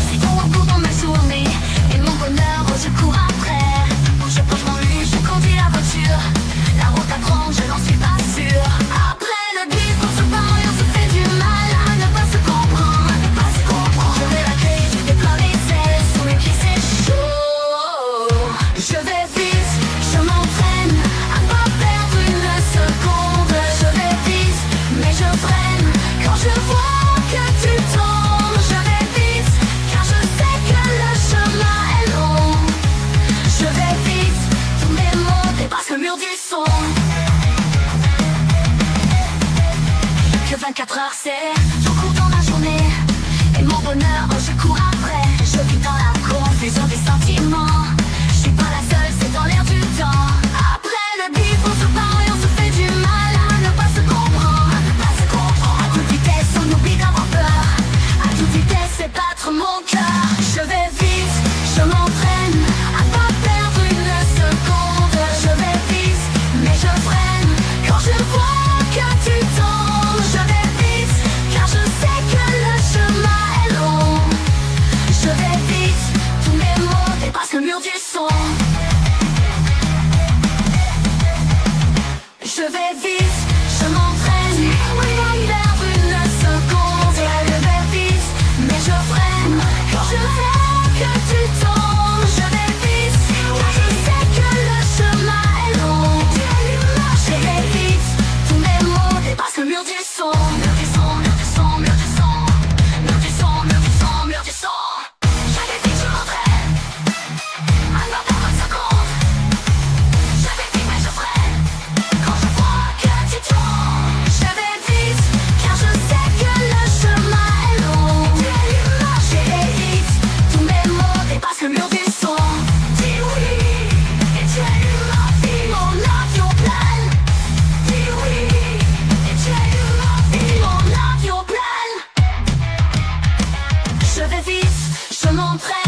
C'est ton repos dans ma journée et mon bonheur, je cours après. Je porte mon lit, je conduis la voiture. La route à prendre, je n'en suis pas sûre. Après le bif, on se parle et on se fait du mal à ne pas se comprendre, à ne pas se comprendre. Je vais la clé, je déploie les ailes, sous mes pieds c'est chaud. Je vais vite, je m'entraîne à pas perdre une seconde. Je vais vite, mais je freine quand je vois que tu tombes. Je vais vite, car je sais que le chemin est long. Je vais vite, tous mes mots dépassent le mur du son. Que 24 heures c'est, je cours dans la journée et mon bonheur, je cours après. Je vis dans la confusion des sentiments. Je suis pas la seule, c'est dans l'air du temps. Après le bif, on se parle et on se fait du mal à ne pas se comprendre, à ne pas se comprendre. À toute vitesse, on oublie d'avoir peur. À toute vitesse, c'est battre mon cœur. Je vais vite, je m'entraîne à pas perdre une seconde. Je vais vite, mais je freine quand je vois que tu tombes. Je vais vite, car je sais que le chemin est long. Je vais vite, tous mes mots dépassent le mur du son. Je vais vite, je m'entraîne à pas perdre une seconde. Je vais vite, mais je freine quand je vois que tu tombes. Je vais vite, car je sais que le chemin est long. Je vais vite, tous mes mots dépassent le mur du son. Mur du son, mur du son, mur du son. Mur du son, mur du son, mur du son. Je vais vite, je m'entraîne à pas perdre une seconde. Je vais vite, mais je freine quand je vois que tu tombes. Je vais vite, car je sais que le chemin est long. Je vais vite, tous mes mots dépassent le mur du son. Dis oui, et tu as eu ma vie, mon avion plane. Dis oui, et tu as eu ma vie, mon avion plane. Je vais vite, je m'entraîne